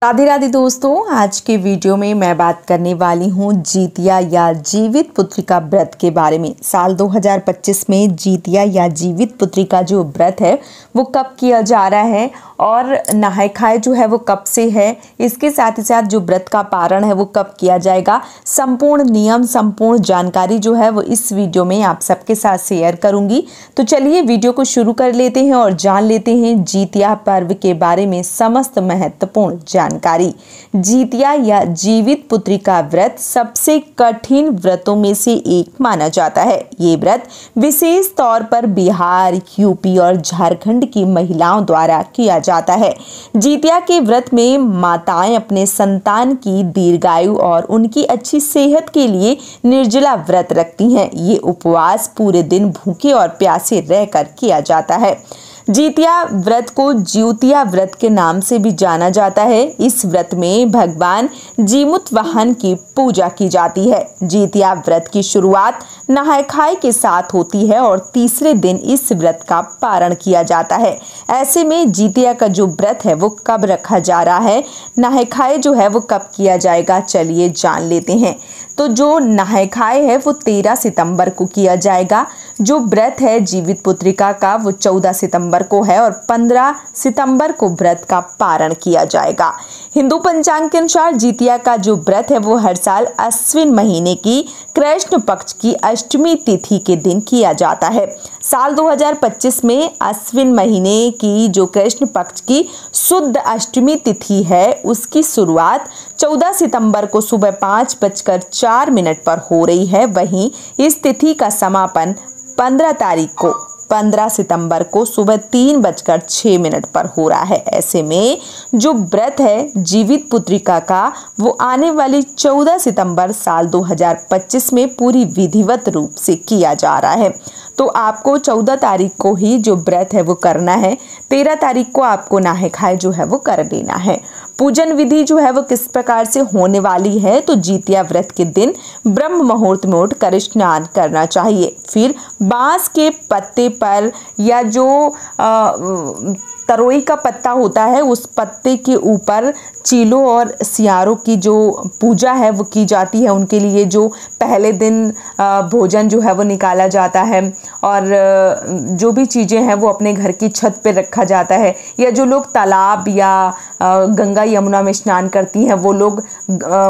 राधे राधे दोस्तों, आज के वीडियो में मैं बात करने वाली हूँ जितिया या जीवित पुत्रिका व्रत के बारे में। साल 2025 में जितिया या जीवित पुत्रिका जो व्रत है वो कब किया जा रहा है और नहाय खाए जो है वो कब से है, इसके साथ ही साथ जो व्रत का पारण है वो कब किया जाएगा, संपूर्ण नियम संपूर्ण जानकारी जो है वो इस वीडियो में आप सबके साथ शेयर करूंगी। तो चलिए वीडियो को शुरू कर लेते हैं और जान लेते हैं जितिया पर्व के बारे में समस्त महत्वपूर्ण जानकारी। जितिया या जीवित पुत्रिका व्रत सबसे कठिन व्रतों में से एक माना जाता है। ये व्रत विशेष तौर पर बिहार, यूपी और झारखंड की महिलाओं द्वारा किया जाता है। जितिया के व्रत में माताएं अपने संतान की दीर्घायु और उनकी अच्छी सेहत के लिए निर्जला व्रत रखती हैं। ये उपवास पूरे दिन भूखे और प्यासे रहकर किया जाता है। जितिया व्रत को ज्योतिया व्रत के नाम से भी जाना जाता है। इस व्रत में भगवान जीमूत वाहन की पूजा की जाती है। जितिया व्रत की शुरुआत नहाय खाए के साथ होती है और तीसरे दिन इस व्रत का पारण किया जाता है। ऐसे में जितिया का जो व्रत है वो कब रखा जा रहा है, नहाय खाए जो है वो कब किया जाएगा, चलिए जान लेते हैं। तो जो नहाय खाए है वो 13 सितंबर को किया जाएगा। जो व्रत है जीवित पुत्रिका का वो 14 सितंबर को है और 15 सितंबर को व्रत का पारण किया जाएगा। हिंदू पंचांग के अनुसार जितिया का जो व्रत है वो हर साल अश्विन महीने की कृष्ण पक्ष की अष्टमी तिथि के दिन किया जाता है। साल 2025 में अश्विन महीने की जो कृष्ण पक्ष की शुद्ध अष्टमी तिथि है उसकी शुरुआत 14 सितंबर को सुबह 5:04 पर हो रही है। वहीं इस तिथि का समापन 15 सितंबर को सुबह 3:06 पर हो रहा है। ऐसे में जो व्रत है जीवित पुत्रिका का वो आने वाली 14 सितंबर साल 2025 में पूरी विधिवत रूप से किया जा रहा है। तो आपको 14 तारीख को ही जो व्रत है वो करना है। 13 तारीख को आपको नहाय खाए जो है वो कर लेना है। पूजन विधि जो है वो किस प्रकार से होने वाली है, तो जितिया व्रत के दिन ब्रह्म मुहूर्त में उठकर स्नान करना चाहिए। फिर बांस के पत्ते पर या जो तरोई का पत्ता होता है उस पत्ते के ऊपर चीलों और सियारों की जो पूजा है वो की जाती है। उनके लिए जो पहले दिन भोजन जो है वो निकाला जाता है और जो भी चीज़ें हैं वो अपने घर की छत पे रखा जाता है। या जो लोग तालाब या गंगा यमुना में स्नान करती हैं वो लोग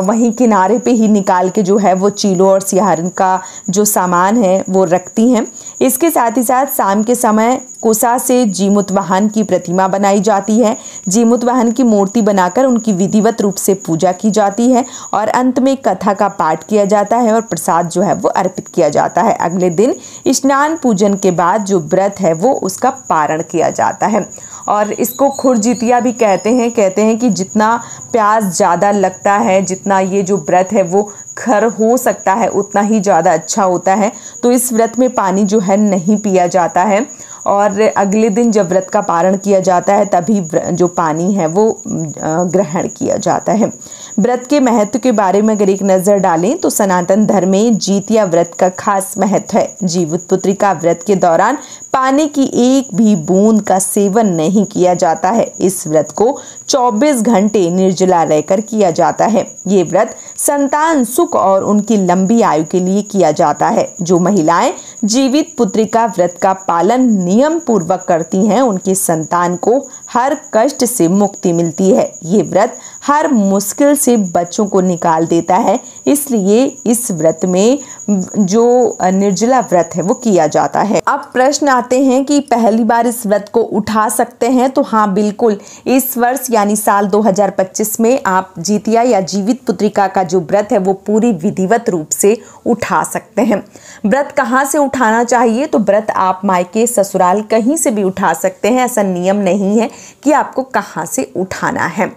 वहीं किनारे पे ही निकाल के जो है वो चीलों और सियारन का जो सामान है वो रखती हैं। इसके साथ ही साथ शाम के समय कुसा से जीमूत वाहन की प्रतिमा बनाई जाती है। जीमूत वाहन की मूर्ति बनाकर उनकी विधिवत रूप से पूजा की जाती है और अंत में कथा का पाठ किया जाता है और प्रसाद जो है वो अर्पित किया जाता है। अगले दिन स्नान पूजन के बाद जो व्रत है वो उसका पारण किया जाता है और इसको खुरजितिया भी कहते हैं कि जितना प्यास ज़्यादा लगता है, जितना ये जो व्रत है वो खर हो सकता है उतना ही ज़्यादा अच्छा होता है। तो इस व्रत में पानी जो है नहीं पिया जाता है और अगले दिन जब व्रत का पारण किया जाता है तभी जो पानी है वो ग्रहण किया जाता है। व्रत के महत्व के बारे में अगर एक नज़र डालें तो सनातन धर्म में जितिया व्रत का खास महत्व है। जीवित पुत्रिका व्रत के दौरान पानी की एक भी बूंद का सेवन नहीं किया जाता है। इस व्रत को 24 घंटे निर्जला रहकर किया जाता है। ये व्रत संतान सुख और उनकी लंबी आयु के लिए किया जाता है। जो महिलाएं जीवित पुत्रिका व्रत का पालन नियम पूर्वक करती हैं उनके संतान को हर कष्ट से मुक्ति मिलती है। ये व्रत हर मुश्किल से बच्चों को निकाल देता है, इसलिए इस व्रत में जो निर्जला व्रत है वो किया जाता है। अब प्रश्न आते हैं कि पहली बार इस व्रत को उठा सकते हैं, तो हाँ बिल्कुल, इस वर्ष यानी साल 2025 में आप जितिया या जीवित पुत्रिका का जो व्रत है वो पूरी विधिवत रूप से उठा सकते हैं। व्रत कहाँ से उठाना चाहिए, तो व्रत आप मायके ससुराल कहीं से भी उठा सकते हैं। ऐसा नियम नहीं है कि आपको कहाँ से उठाना है।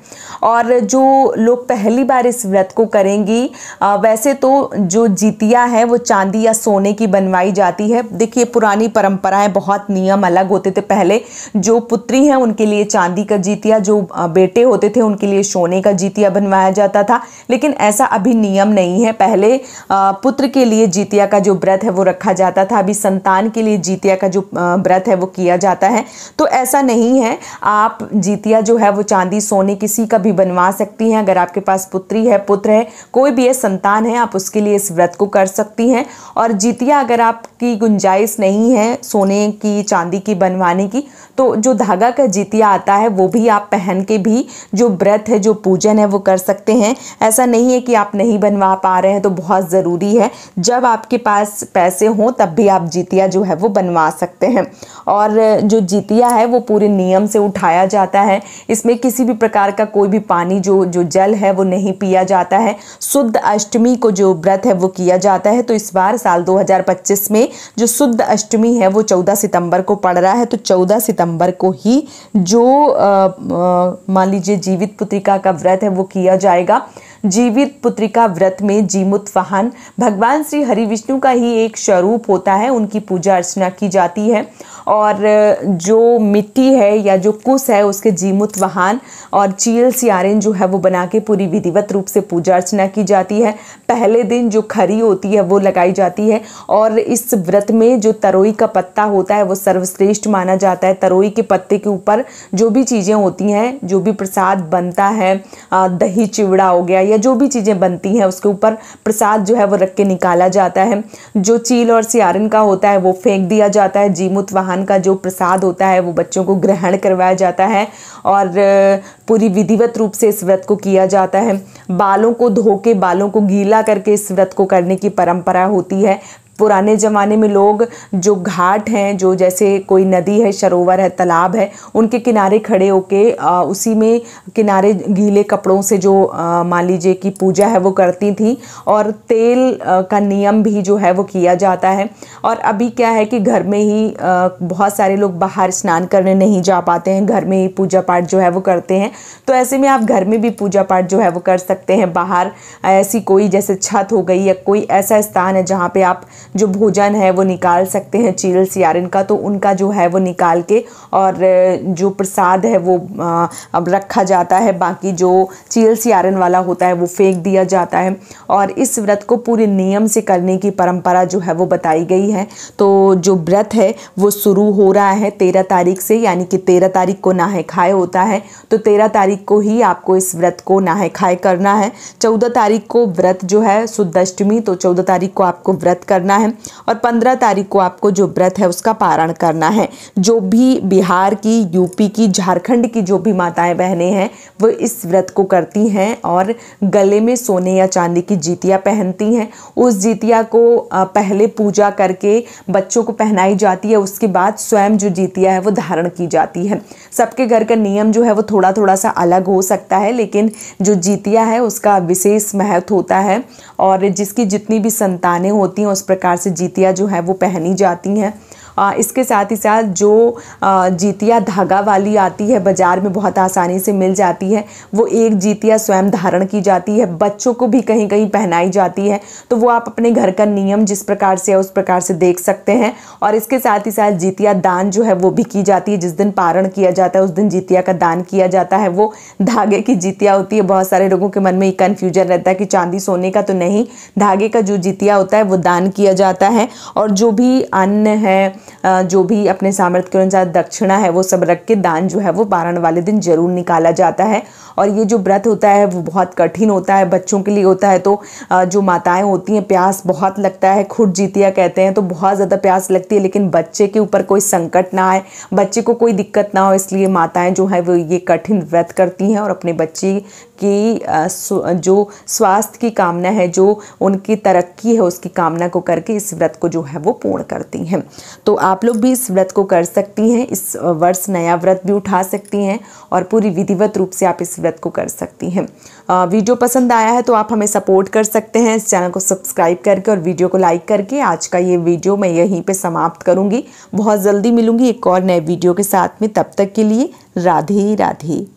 और जो लोग पहली बार इस व्रत को करेंगी, वैसे तो जो जितिया है वो चांदी या सोने की बनवाई जाती है। देखिए पुरानी परंपराएं, बहुत नियम अलग होते थे। पहले जो पुत्री हैं उनके लिए चांदी का जितिया, जो बेटे होते थे उनके लिए सोने का जितिया बनवाया जाता था। लेकिन ऐसा अभी नियम नहीं है। पहले पुत्र के लिए जितिया का जो व्रत है वो रखा जाता था, अभी संतान के लिए जितिया का जो व्रत है वो किया जाता है। तो ऐसा नहीं है, आप जितिया जो है वो चांदी सोने किसी का भी बनवा सकती हैं। अगर आपके पास पुत्री है, पुत्र है, कोई भी है, संतान है, आप उसके लिए इस व्रत को कर सकती हैं। और जितिया अगर आपकी गुंजाइश नहीं है सोने की, चांदी की बनवाने की, तो जो धागा का जितिया आता है वो भी आप पहन के भी जो व्रत है, जो पूजन है वो कर सकते हैं। ऐसा नहीं है कि आप नहीं बनवा पा रहे हैं तो बहुत ज़रूरी है, जब आपके पास पैसे हों तब भी आप जितिया जो है वो बनवा सकते हैं। और जो जितिया है वो पूरे नियम से उठाया जाता है। इसमें किसी भी प्रकार का कोई भी पानी, जो जल है वो नहीं पिया जाता है। शुद्ध अष्टमी को जो व्रत है वो किया जाता है। तो इस बार साल 2025 में जो शुद्ध अष्टमी है वो 14 सितंबर को पड़ रहा है। तो 14 सितंबर को ही जो मान लीजिए जीवित पुत्रिका का व्रत है वो किया जाएगा। जीवित पुत्रिका व्रत में जीमूत वाहन भगवान श्री हरि विष्णु का ही एक स्वरूप होता है, उनकी पूजा अर्चना की जाती है। और जो मिट्टी है या जो कुश है उसके जीमूत वाहन और चील सियारिन जो है वो बना के पूरी विधिवत रूप से पूजा अर्चना की जाती है। पहले दिन जो खरी होती है वो लगाई जाती है। और इस व्रत में जो तरोई का पत्ता होता है वो सर्वश्रेष्ठ माना जाता है। तरोई के पत्ते के ऊपर जो भी चीज़ें होती हैं, जो भी प्रसाद बनता है, दही चिवड़ा हो गया या जो भी चीज़ें बनती हैं, उसके ऊपर प्रसाद जो है वो रख के निकाला जाता है। जो चील और सियारिन का होता है वो फेंक दिया जाता है। जीमूत वाहन का जो प्रसाद होता है वो बच्चों को ग्रहण करवाया जाता है। और पूरी विधिवत रूप से इस व्रत को किया जाता है। बालों को धो के, बालों को गीला करके इस व्रत को करने की परंपरा होती है। पुराने ज़माने में लोग जो घाट हैं, जो जैसे कोई नदी है, सरोवर है, तालाब है, उनके किनारे खड़े होके उसी में किनारे गीले कपड़ों से जो मान लीजिए कि पूजा है वो करती थी। और तेल का नियम भी जो है वो किया जाता है। और अभी क्या है कि घर में ही बहुत सारे लोग बाहर स्नान करने नहीं जा पाते हैं, घर में ही पूजा पाठ जो है वो करते हैं। तो ऐसे में आप घर में भी पूजा पाठ जो है वो कर सकते हैं। बाहर ऐसी कोई जैसे छत हो गई या कोई ऐसा स्थान है जहाँ पे आप जो भोजन है वो निकाल सकते हैं चील सियारिन का, तो उनका जो है वो निकाल के और जो प्रसाद है वो अब रखा जाता है। बाकी जो चील सियारिन वाला होता है वो फेंक दिया जाता है। और इस व्रत को पूरे नियम से करने की परंपरा जो है वो बताई गई है। तो जो व्रत है वो शुरू हो रहा है 13 तारीख से, यानी कि 13 तारीख को नहाए खाए होता है। तो 13 तारीख को ही आपको इस व्रत को नहाए खाए करना है। 14 तारीख को व्रत जो है शुद्ध अष्टमी, तो 14 तारीख को आपको व्रत करना है। और 15 तारीख को आपको जो व्रत है उसका पारण करना है। जो भी बिहार की, यूपी की, झारखंड की जो भी माताएं बहनें हैं वो इस व्रत को करती हैं और गले में सोने या चांदी की जीतिया पहनती हैं। उस जीतिया को पहले पूजा करके बच्चों को पहनाई जाती है, उसके बाद स्वयं जो जीतिया है वो धारण की जाती है। सबके घर का नियम जो है वो थोड़ा थोड़ा सा अलग हो सकता है, लेकिन जो जीतिया है उसका विशेष महत्व होता है। और जिसकी जितनी भी संतानें होती हैं उस प्रकार से जीतिया जो है वो पहनी जाती हैं। इसके साथ ही साथ जो जीतिया धागा वाली आती है, बाज़ार में बहुत आसानी से मिल जाती है, वो एक जीतिया स्वयं धारण की जाती है, बच्चों को भी कहीं कहीं पहनाई जाती है। तो वो आप अपने घर का नियम जिस प्रकार से है उस प्रकार से देख सकते हैं। और इसके साथ ही साथ जीतिया दान जो है वो भी की जाती है। जिस दिन पारण किया जाता है उस दिन जीतिया का दान किया जाता है। वो धागे की जीतिया होती है। बहुत सारे लोगों के मन में एक कन्फ्यूजन रहता है कि चांदी सोने का तो नहीं, धागे का जो जीतिया होता है वो दान किया जाता है। और जो भी अन्न है, जो भी अपने सामर्थ्य के अनुसार दक्षिणा है वो सब रख के दान जो है वो पारण वाले दिन जरूर निकाला जाता है। और ये जो व्रत होता है वो बहुत कठिन होता है, बच्चों के लिए होता है। तो जो माताएं होती हैं प्यास बहुत लगता है, खुद जीतिया कहते हैं, तो बहुत ज़्यादा प्यास लगती है, लेकिन बच्चे के ऊपर कोई संकट ना आए, बच्चे को कोई दिक्कत ना हो, इसलिए माताएं जो है वो ये कठिन व्रत करती हैं और अपने बच्चे की जो स्वास्थ्य की कामना है, जो उनकी तरक्की है उसकी कामना को करके इस व्रत को जो है वो पूर्ण करती हैं। तो आप लोग भी इस व्रत को कर सकती हैं। इस वर्ष नया व्रत भी उठा सकती हैं और पूरी विधिवत रूप से आप इस व्रत को कर सकती हैं। वीडियो पसंद आया है तो आप हमें सपोर्ट कर सकते हैं इस चैनल को सब्सक्राइब करके और वीडियो को लाइक करके। आज का ये वीडियो मैं यहीं पे समाप्त करूँगी। बहुत जल्दी मिलूँगी एक और नए वीडियो के साथ में। तब तक के लिए राधे राधे।